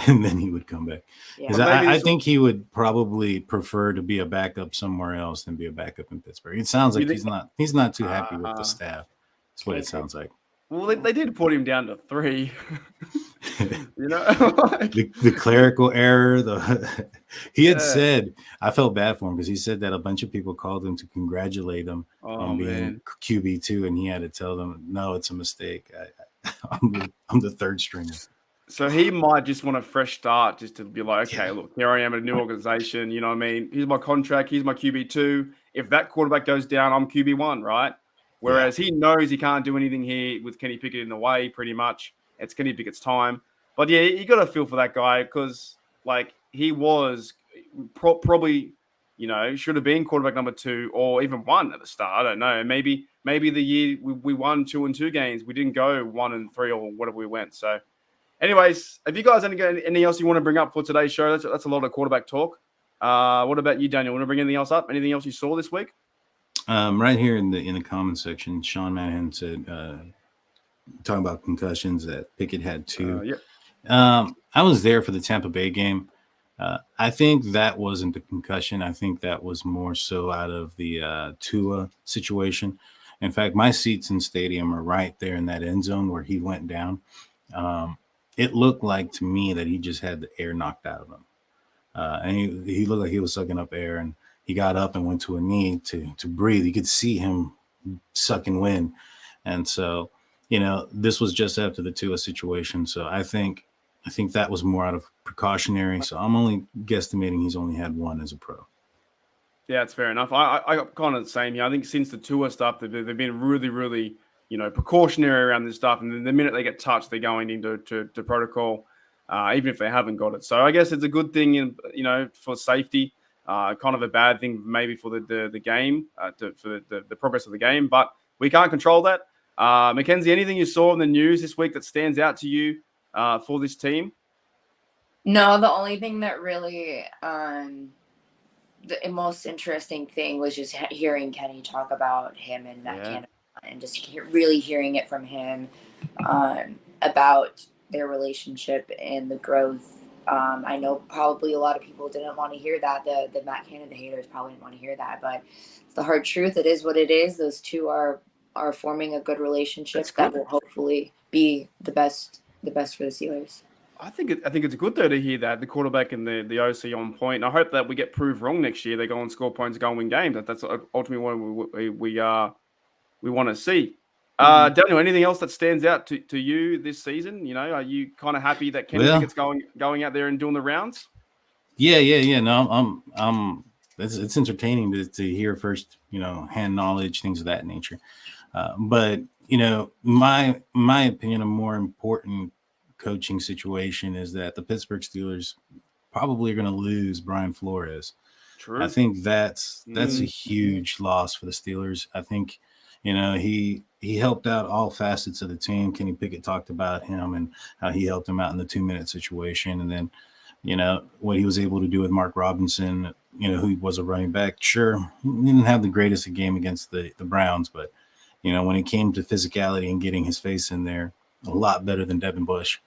and then he would come back. Because I think he would probably prefer to be a backup somewhere else than be a backup in Pittsburgh. It sounds like he's not too happy with the staff. That's what it sounds like. Well, they did put him down to 3. The clerical error. He had said, I felt bad for him because he said that a bunch of people called him to congratulate him on being QB2, and he had to tell them, no, it's a mistake. I'm the third stringer. So he might just want a fresh start, just to be like, okay, look, here I am at a new organization. You know what I mean? Here's my contract. Here's my QB2. If that quarterback goes down, I'm QB1, right? Whereas he knows he can't do anything here with Kenny Pickett in the way, pretty much. It's Kenny Pickett's time. But yeah, you got to feel for that guy because, like, he was probably, should have been quarterback number 2 or even 1 at the start. I don't know. Maybe the year we won 2-2 games, we didn't go 1-3 or whatever we went. So, anyways, have you guys anything else you want to bring up for today's show? That's a lot of quarterback talk. What about you, Daniel? Want to bring anything else up? Anything else you saw this week? Right here in the comment section, Sean Manahan said, talking about concussions, that Pickett had 2. I was there for the Tampa Bay game. I think that wasn't the concussion. I think that was more so out of the Tua situation. In fact, my seats in stadium are right there in that end zone where he went down. It looked like to me that he just had the air knocked out of him. And he looked like he was sucking up air, and he got up and went to a knee to breathe. You could see him sucking wind. And so, this was just after the Tua situation. So I think that was more out of precautionary. So I'm only guesstimating he's only had 1 as a pro. Yeah, it's fair enough. I got kind of the same here. I think since the Tua stuff, they've been really, really, precautionary around this stuff. And the minute they get touched, they're going into protocol, even if they haven't got it. So I guess it's a good thing, for safety. Kind of a bad thing maybe for the game, for the progress of the game. But we can't control that. Mackenzie, anything you saw in the news this week that stands out to you for this team? No, the only thing that really the most interesting thing was just hearing Kenny talk about him and Matt Canada, and just really hearing it from him about their relationship and the growth. I know probably a lot of people didn't want to hear that. The Matt Canada haters probably didn't want to hear that, but it's the hard truth. It is what it is. Those two are forming a good relationship that will hopefully be the best for the Steelers. I think it's good though to hear that the quarterback and the OC on point. And I hope that we get proved wrong next year. They go and score points, go and win games. That's ultimately what we want to see. Daniel, anything else that stands out to you this season? Are you kind of happy that Kenny Pickett's going out there and doing the rounds? Yeah. No, it's entertaining to hear first, hand knowledge, things of that nature. But my opinion, a more important coaching situation is that the Pittsburgh Steelers probably are going to lose Brian Flores. True. I think that's a huge loss for the Steelers. I think, he helped out all facets of the team. Kenny Pickett talked about him and how he helped him out in the 2-minute situation. And then, what he was able to do with Mark Robinson, who was a running back. Sure, he didn't have the greatest game against the Browns, but, when it came to physicality and getting his face in there, a lot better than Devin Bush.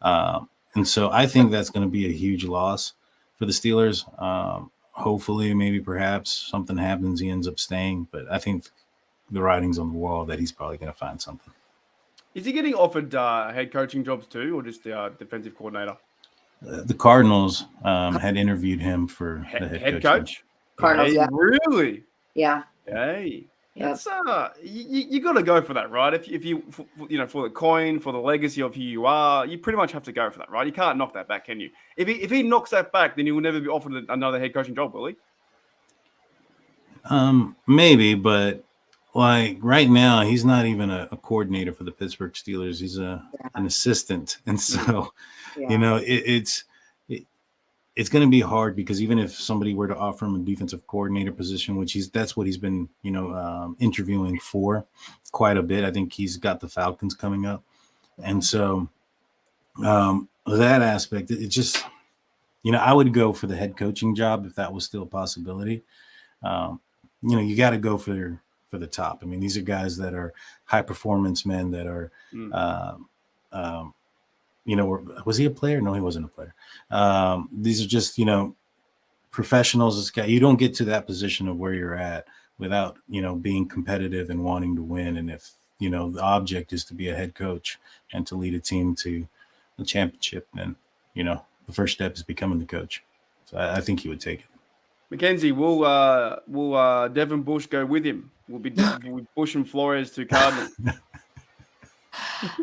And so I think that's going to be a huge loss for the Steelers. Hopefully, maybe perhaps something happens, he ends up staying. But I think the writing's on the wall that he's probably going to find something. Is he getting offered head coaching jobs too, or just the defensive coordinator? The Cardinals had interviewed him for the head coach. Cardinals, Really? Yeah. Hey, That's you got to go for that, right? If you for the coin, for the legacy of who you are, you pretty much have to go for that, right? You can't knock that back, can you? If he knocks that back, then he will never be offered another head coaching job, will he? Maybe, but like right now, he's not even a coordinator for the Pittsburgh Steelers. He's an assistant, and so it's going to be hard because even if somebody were to offer him a defensive coordinator position, that's what he's been, interviewing for quite a bit. I think he's got the Falcons coming up. And so that aspect, it just, I would go for the head coaching job if that was still a possibility. You got to go for the top. I mean, these are guys that are high performance men that are, was he a player? No, he wasn't a player. These are just, professionals. You don't get to that position of where you're at without, being competitive and wanting to win. And if, the object is to be a head coach and to lead a team to the championship, then, the first step is becoming the coach. So I think he would take it. Mackenzie, will Devin Bush go with him? Will Bush and Flores to Cardinals?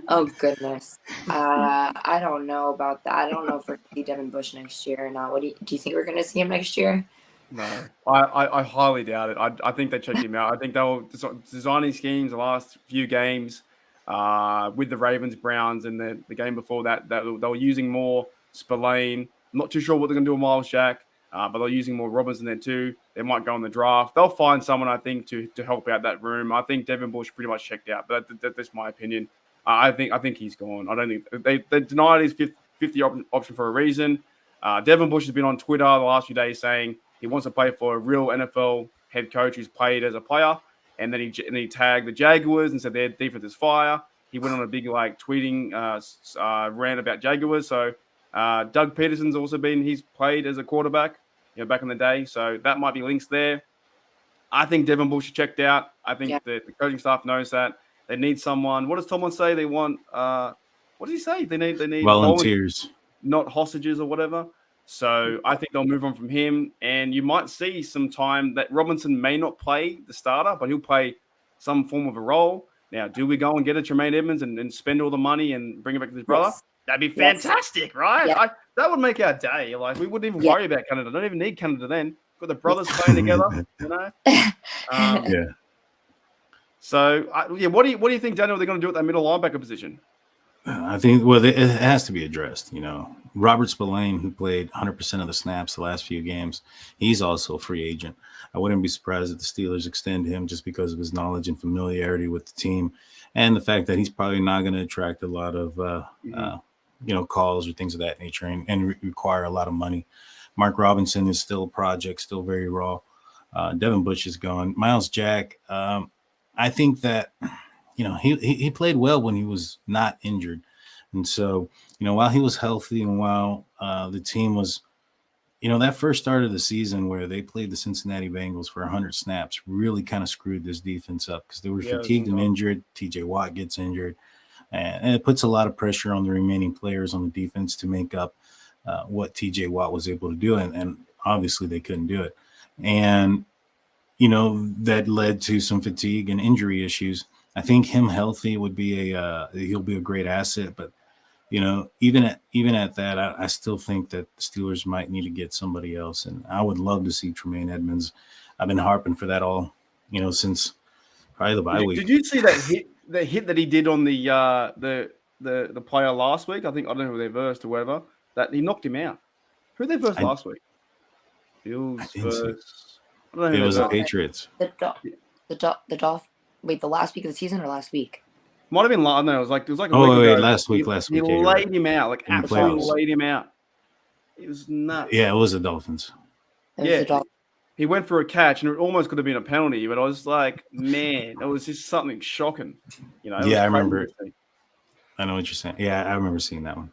Oh goodness, I don't know about that. I don't know if we're going to see Devin Bush next year or not. What do you think we're going to see him next year? No, I highly doubt it. I think they checked him out. I think they were designing schemes the last few games with the Ravens, Browns, and the game before that they were using more Spillane. I'm not too sure what they're going to do with Miles Jack, but they're using more Robinson there too. They might go in the draft. They'll find someone, I think, to help out that room. I think Devin Bush pretty much checked out, but that's my opinion. I think he's gone. I don't think they denied his 50 option for a reason. Devin Bush has been on Twitter the last few days saying he wants to play for a real NFL head coach who's played as a player, and then he tagged the Jaguars and said their defense is fire. He went on a big tweeting rant about Jaguars. So Doug Peterson's also he's played as a quarterback, back in the day. So that might be links there. I think Devin Bush checked out. I think the coaching staff knows that. They need someone. What does Tomlin say? They want. What does he say? They need volunteers, not hostages or whatever. So I think they'll move on from him, and you might see some time that Robinson may not play the starter, but he'll play some form of a role. Now, do we go and get a Tremaine Edmonds and spend all the money and bring it back to his brother? Yes. That'd be fantastic, right? Yeah. That would make our day. Like we wouldn't even worry about Canada. Don't even need Canada then. Got the brothers playing together, Yeah. So, what do you think, Daniel, they're going to do with that middle linebacker position? I think, it has to be addressed. Robert Spillane, who played 100% of the snaps the last few games, he's also a free agent. I wouldn't be surprised if the Steelers extend him just because of his knowledge and familiarity with the team and the fact that he's probably not going to attract a lot of, calls or things of that nature and require a lot of money. Mark Robinson is still a project, still very raw. Devin Bush is gone. Miles Jack, I think that, he played well when he was not injured. And so, while he was healthy and while the team was, that first start of the season where they played the Cincinnati Bengals for 100 snaps really kind of screwed this defense up because they were fatigued and injured. TJ Watt gets injured. And it puts a lot of pressure on the remaining players on the defense to make up what TJ Watt was able to do. And obviously they couldn't do it. And, that led to some fatigue and injury issues. I think him healthy would be he'll be a great asset, but even at that, I still think that the Steelers might need to get somebody else, and I would love to see Tremaine Edmonds. I've been harping for that all, since probably the bye week. Did you see that hit that he did on the player last week? I don't know who they versed or whatever. That he knocked him out. Who they versed last week? Bills versus. It was the Patriots. The Dolphins. Wait, the last week of the season or last week? Might have been last. No, it was like a week ago. Last week. He laid him out, absolutely laid him out. It was nuts. Yeah, it was the Dolphins. He went for a catch, and it almost could have been a penalty. But I was like, man, it was just something shocking. I remember it. I know what you're saying. Yeah, I remember seeing that one.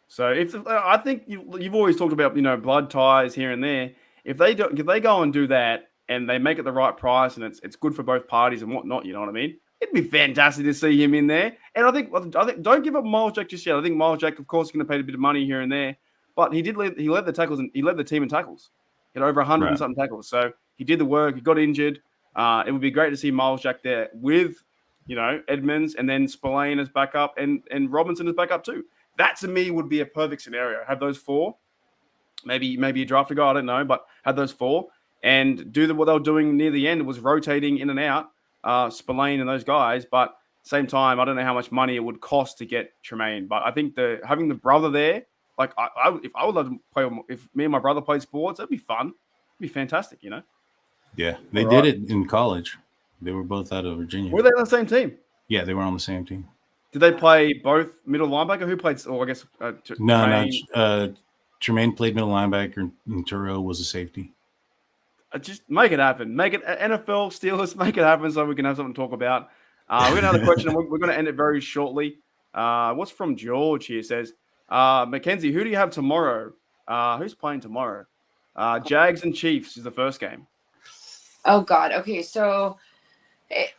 So I think you've always talked about blood ties here and there. If they go and do that and they make it the right price and it's good for both parties and whatnot, you know what I mean? It'd be fantastic to see him in there. And I think don't give up Miles Jack just yet. I think Miles Jack, of course, is going to pay a bit of money here and there, but he led the tackles and he led the team in tackles. He had over 100 and something tackles. So he did the work. He got injured. It would be great to see Miles Jack there with, Edmonds and then Spillane as backup and Robinson as backup too. That to me would be a perfect scenario. Have those four, maybe you draft a guy, I don't know, but have those four and do what they were doing near the end was rotating in and out, Spillane and those guys. But same time, I don't know how much money it would cost to get Tremaine. But I think having the brother there, like if I would love to play, if me and my brother played sports, that'd be fun. It'd be fantastic, Yeah, they did it in college. They were both out of Virginia. Were they on the same team? Yeah, they were on the same team. Did they play both middle linebacker? Who played? Or I guess no. Tremaine played middle linebacker, and Turo was a safety. Just make it happen. Make it NFL Steelers. Make it happen so we can have something to talk about. We're gonna have a question, and we're gonna end it very shortly. What's from George here? Says Mackenzie, who do you have tomorrow? Who's playing tomorrow? Jags and Chiefs is the first game. Oh God. Okay, so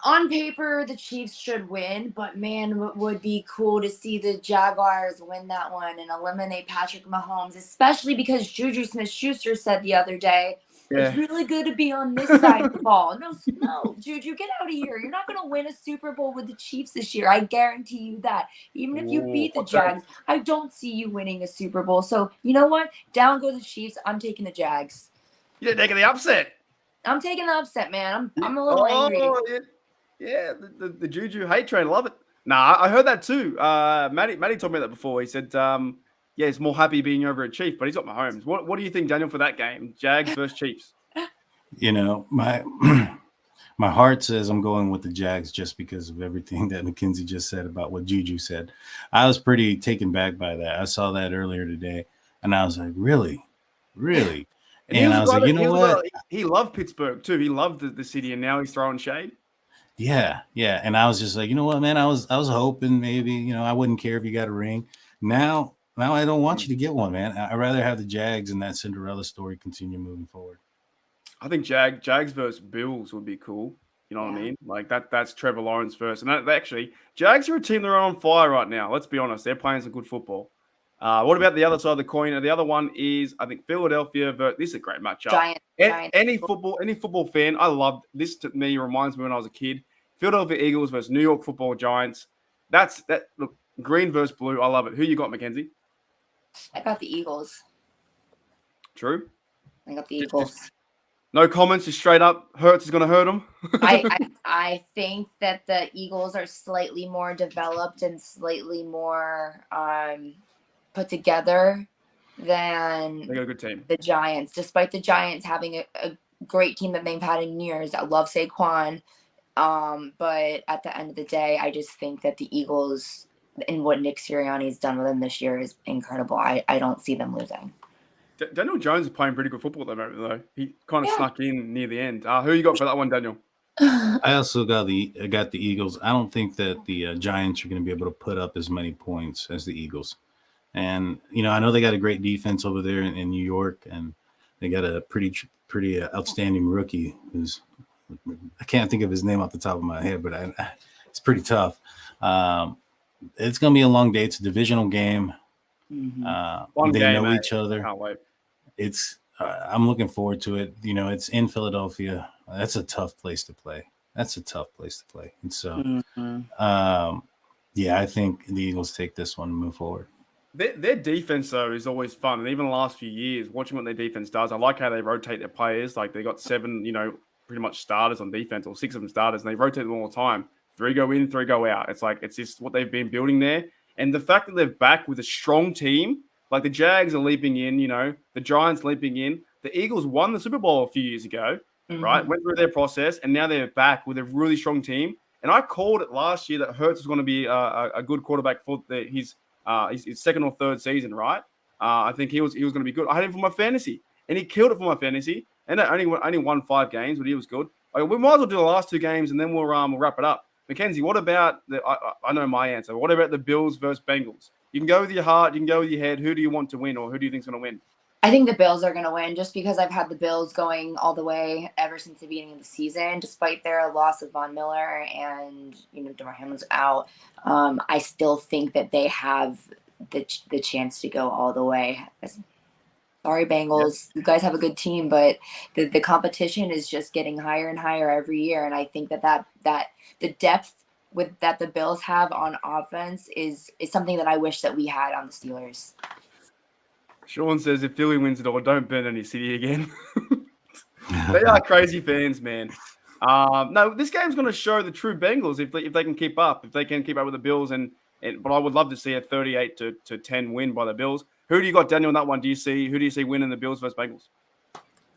on paper the Chiefs should win, but man, it would be cool to see the Jaguars win that one and eliminate Patrick Mahomes, especially because Juju Smith-Schuster said the other day, it's really good to be on this side of the ball. No, Juju, get out of here. You're not going to win a Super Bowl with the Chiefs this year. I guarantee you that. Even if you beat the Jags, I don't see you winning a Super Bowl. So, you know what? Down go the Chiefs. I'm taking the Jags. You're taking the upset. I'm taking the upset, man. I'm a little angry. Yeah, the Juju hate train. Love it. Nah, I heard that too. Matty told me that before. He said, he's more happy being over at Chiefs, but he's got Mahomes. What do you think, Daniel, for that game? Jags versus Chiefs. My my heart says I'm going with the Jags just because of everything that Mackenzie just said about what Juju said. I was pretty taken back by that. I saw that earlier today, and I was like, really? And I was like, you know what? He loved Pittsburgh too. He loved the city, and now he's throwing shade. Yeah. And I was just like, you know what, man? I was hoping maybe, I wouldn't care if you got a ring. Now I don't want you to get one, man. I'd rather have the Jags and that Cinderella story continue moving forward. I think Jags versus Bills would be cool. You know what I mean? Like that's Trevor Lawrence first. And actually, Jags are a team that are on fire right now. Let's be honest. They're playing some good football. What about the other side of the coin? The other one is, I think, Philadelphia. This is a great matchup. Giants. Any football fan, I love this. To me, reminds me when I was a kid. Philadelphia Eagles versus New York Football Giants. Look, green versus blue. I love it. Who you got, Mackenzie? I got the Eagles. True. I got the Eagles. No comments. Just straight up. Hurts is going to hurt them. I think that the Eagles are slightly more developed and slightly more put together than they got a good team. The Giants, despite the Giants having a great team that they've had in years. I love Saquon. But at the end of the day, I just think that the Eagles and what Nick Sirianni's done with them this year is incredible. I don't see them losing. Daniel Jones is playing pretty good football at the moment, though. He kind of snuck in near the end. Who you got for that one, Daniel? I also got the Eagles. I don't think that the Giants are going to be able to put up as many points as the Eagles. And, I know they got a great defense over there in New York, and they got a pretty outstanding rookie who's – I can't think of his name off the top of my head, but it's pretty tough. It's going to be a long day. It's a divisional game. Mm-hmm. They game, know each other. Can't wait. I'm looking forward to it. It's in Philadelphia. That's a tough place to play. And so, I think the Eagles take this one and move forward. Their defense, though, is always fun. And even the last few years, watching what their defense does, I like how they rotate their players. Like they got 7, pretty much starters on defense, or 6 of them starters, and they rotate them all the time. 3 go in, 3 go out. It's just what they've been building there. And the fact that they're back with a strong team, like the Jags are leaping in, the Giants leaping in. The Eagles won the Super Bowl a few years ago, right? Went through their process, and now they're back with a really strong team. And I called it last year that Hurts was going to be a good quarterback for his second or third season, right? I think he was going to be good. I had him for my fantasy, and he killed it for my fantasy. And only won 5 games, but he was good. We might as well do the last 2 games, and then we'll wrap it up. Mackenzie, what about I know my answer. What about the Bills versus Bengals? You can go with your heart, you can go with your head. Who do you want to win, or who do you think's going to win? I think the Bills are going to win, just because I've had the Bills going all the way ever since the beginning of the season, despite their loss of Von Miller and DeMar Hamlin's out. I still think that they have the chance to go all the way. Sorry, Bengals. You guys have a good team, but the competition is just getting higher and higher every year. And I think that the depth that the Bills have on offense is something that I wish that we had on the Steelers. Sean says if Philly wins it all, don't burn any city again. They are crazy fans, man. No, this game's going to show the true Bengals if they can keep up. If they can keep up with the Bills, but I would love to see a 38-10 win by the Bills. Who do you got, Daniel, in that one? Who do you see winning the Bills versus Bengals?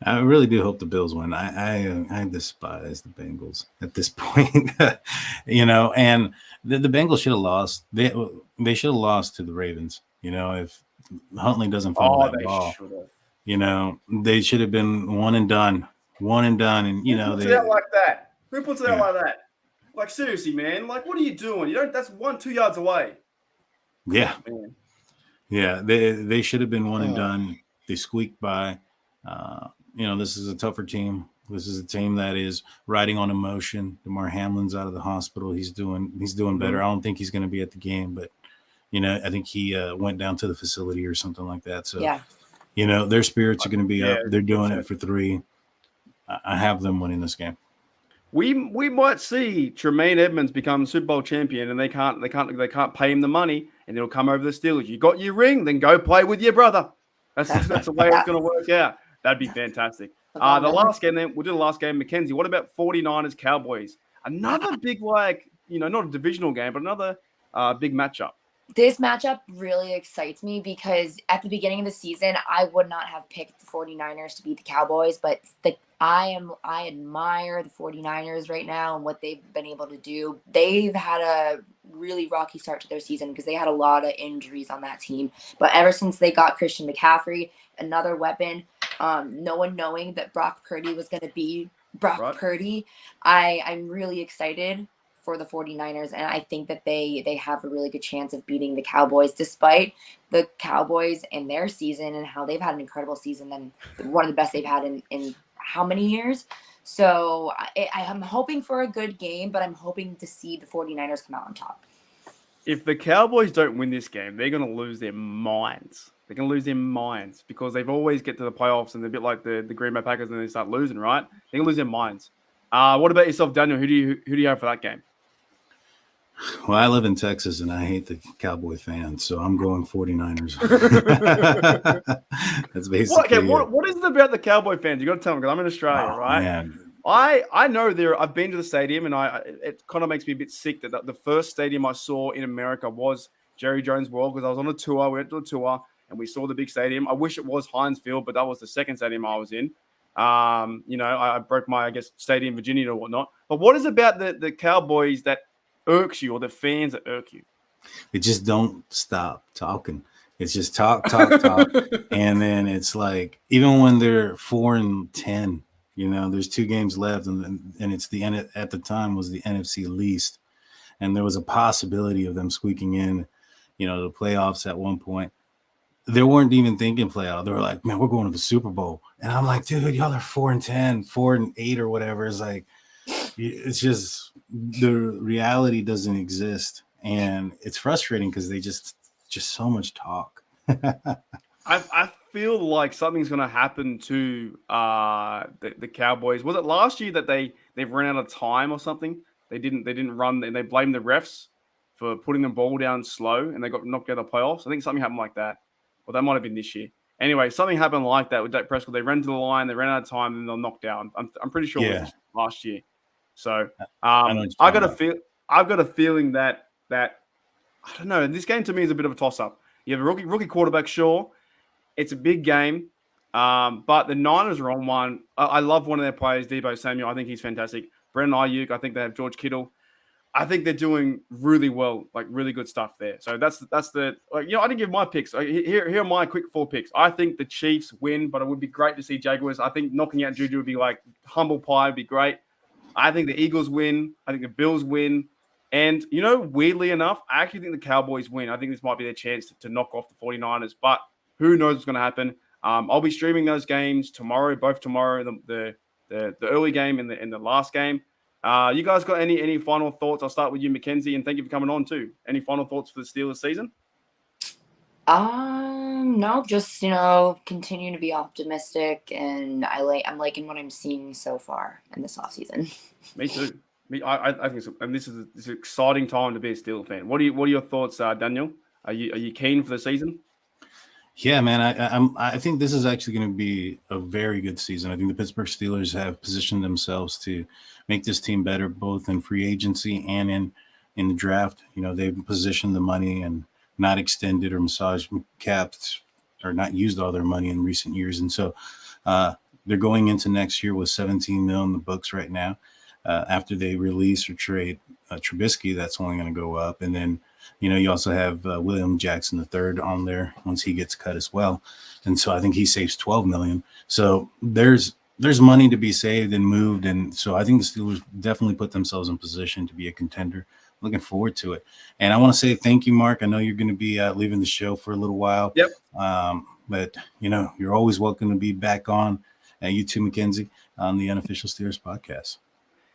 I really do hope the Bills win. I despise the Bengals at this point, and the Bengals should have lost. They should have lost to the Ravens. If Huntley doesn't fumble that ball, they should have been one and done. And Who puts it out like that? Who puts it out like that? Like, seriously, man. Like, what are you doing? That's 1-2 yards away. Yeah, man. Yeah. They should have been one and done. They squeaked by. This is a tougher team. This is a team that is riding on emotion. DeMar Hamlin's out of the hospital. He's doing better. I don't think he's going to be at the game, but I think he went down to the facility or something like that. So their spirits are going to be up. They're doing it for 3. I have them winning this game. We might see Tremaine Edmonds become Super Bowl champion, and they can't pay him the money, and it'll come over the Steelers. You got your ring, then go play with your brother. That's the way it's going to work out. That'd be fantastic. The last game, then we'll do the last game. Mackenzie, what about 49ers Cowboys? Another big, not a divisional game, but another big matchup. This matchup really excites me because at the beginning of the season, I would not have picked the 49ers to beat the Cowboys, but I admire the 49ers right now and what they've been able to do. They've had a really rocky start to their season because they had a lot of injuries on that team. But ever since they got Christian McCaffrey, another weapon, no one knowing that Brock Purdy was going to be Brock Purdy, I'm really excited for the 49ers, and I think that they have a really good chance of beating the Cowboys, despite the Cowboys and their season and how they've had an incredible season and one of the best they've had in how many years. So I'm hoping for a good game, but I'm hoping to see the 49ers come out on top. If the Cowboys don't win this game, they're going to lose their minds. They're going to lose their minds because they've always get to the playoffs and they're a bit like the Green Bay Packers and they start losing, right? They're going to lose their minds. What about yourself, Daniel? Who do you have for that game? Well, I live in Texas and I hate the Cowboy fans, so I'm going 49ers. That's basically what is it about the Cowboy fans? You got to tell me because I'm in Australia, right? Man. I know I've been to the stadium and it kind of makes me a bit sick that the first stadium I saw in America was Jerry Jones World because I was on a tour. We went to a tour and we saw the big stadium. I wish it was Heinz Field, but that was the second stadium I was in. I broke my stadium in Virginia or whatnot. But what is it about the Cowboys that irks you, or the fans that irk you? They just don't stop talking. It's just talk, and then it's like even when they're 4-10, there's 2 games left, and it's the end at the time was the NFC least, and there was a possibility of them squeaking in, the playoffs at one point. They weren't even thinking playoff. They were like, man, we're going to the Super Bowl, and I'm like, dude, y'all are 4-10, 4-8 or whatever. It's like. It's just the reality doesn't exist, and it's frustrating because they just so much talk. I feel like something's going to happen to the Cowboys. Was it last year that they've run out of time or something? They didn't run, and they blamed the refs for putting the ball down slow, and they got knocked out of the playoffs. I think something happened like that. Well, that might have been this year. Anyway, something happened like that with Dak Prescott. They ran to the line, they ran out of time, and they're knocked out. I'm pretty sure it was last year. So I've got a feeling that I don't know. This game to me is a bit of a toss-up. You have a rookie quarterback, sure. It's a big game, but the Niners are on one. I love one of their players, Deebo Samuel. I think he's fantastic. Brandon Ayuk. I think they have George Kittle. I think they're doing really well, like really good stuff there. So that's the I didn't give my picks. Here are my quick 4 picks. I think the Chiefs win, but it would be great to see Jaguars. I think knocking out Juju would be like humble pie. Would be great. I think the Eagles win. I think the Bills win. And, weirdly enough, I actually think the Cowboys win. I think this might be their chance to knock off the 49ers. But who knows what's going to happen. I'll be streaming those games tomorrow, both tomorrow, the early game and the last game. You guys got any final thoughts? I'll start with you, Mackenzie, and thank you for coming on too. Any final thoughts for the Steelers season? No, just continue to be optimistic, and I'm liking what I'm seeing so far in this offseason. Me too. I think so. And this is an exciting time to be a Steelers fan. What are your thoughts, Daniel? Are you keen for the season? Yeah, man. I think this is actually going to be a very good season. I think the Pittsburgh Steelers have positioned themselves to make this team better, both in free agency and in the draft. They've positioned the money and not extended or massaged caps or not used all their money in recent years. And so they're going into next year with $17 million in the books right now. After they release or trade Trubisky, that's only going to go up. And then, you also have William Jackson III on there once he gets cut as well. And so I think he saves $12 million. So there's money to be saved and moved. And so I think the Steelers definitely put themselves in position to be a contender. Looking forward to it. And I want to say thank you, Mark. I know you're going to be leaving the show for a little while. Yep. But, you're always welcome to be back on. You too, Mackenzie, on the Unofficial Steelers Podcast.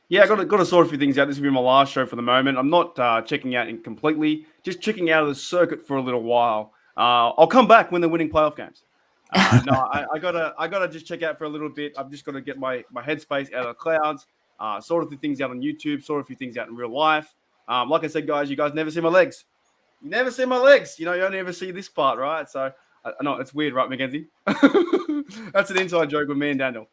Yeah, I got to sort a few things out. This will be my last show for the moment. I'm not checking out completely, just checking out of the circuit for a little while. I'll come back when they're winning playoff games. I gotta just check out for a little bit. I've just got to get my headspace out of the clouds, sort a few things out on YouTube, sort a few things out in real life. Like I said, guys, you guys never see my legs. You never see my legs. You only ever see this part, right? So I know it's weird, right, Mackenzie? That's an inside joke with me and Daniel.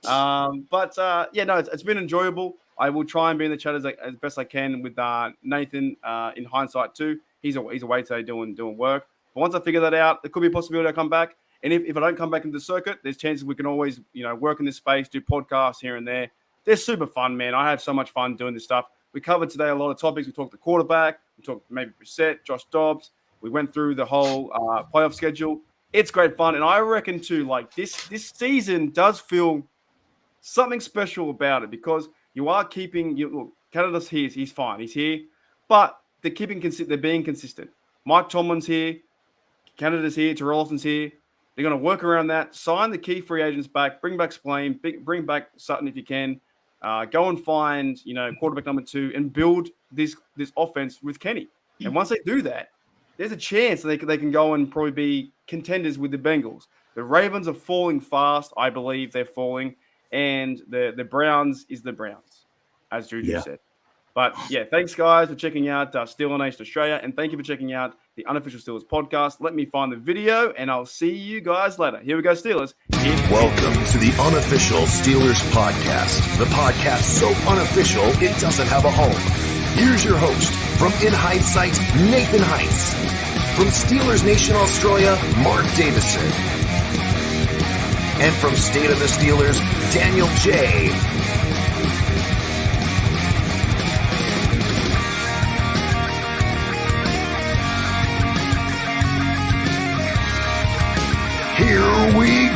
It's been enjoyable. I will try and be in the chat as best I can with Nathan in hindsight too. He's away today doing work. But once I figure that out, there could be a possibility I come back. And if I don't come back into the circuit, there's chances we can always work in this space, do podcasts here and there. They're super fun, man. I have so much fun doing this stuff. We covered today a lot of topics. We talked the quarterback. We talked maybe Brissett, Josh Dobbs. We went through the whole playoff schedule. It's great fun. And I reckon too, like this season does feel something special about it because you are keeping Canada's here. He's fine. He's here, but they're being consistent. Mike Tomlin's here. Canada's here. Terrell Austin's here. They're going to work around that. Sign the key free agents back. Bring back Spillane. Bring back Sutton if you can. Go and find quarterback number 2 and build this offense with Kenny. And once they do that, there's a chance they can go and probably be contenders with the Bengals. The Ravens are falling fast. I believe they're falling. And the Browns is the Browns, as Juju said. But, thanks, guys, for checking out Steeler Nation Australia. And thank you for checking out the Unofficial Steelers Podcast. Let me find the video, and I'll see you guys later. Here we go, Steelers. Welcome to the Unofficial Steelers Podcast, the podcast so unofficial it doesn't have a home. Here's your host, from In Hindsight, Nathan Heights. From Steelers Nation Australia, Mark Davison. And from State of the Steelers, Daniel J. Here we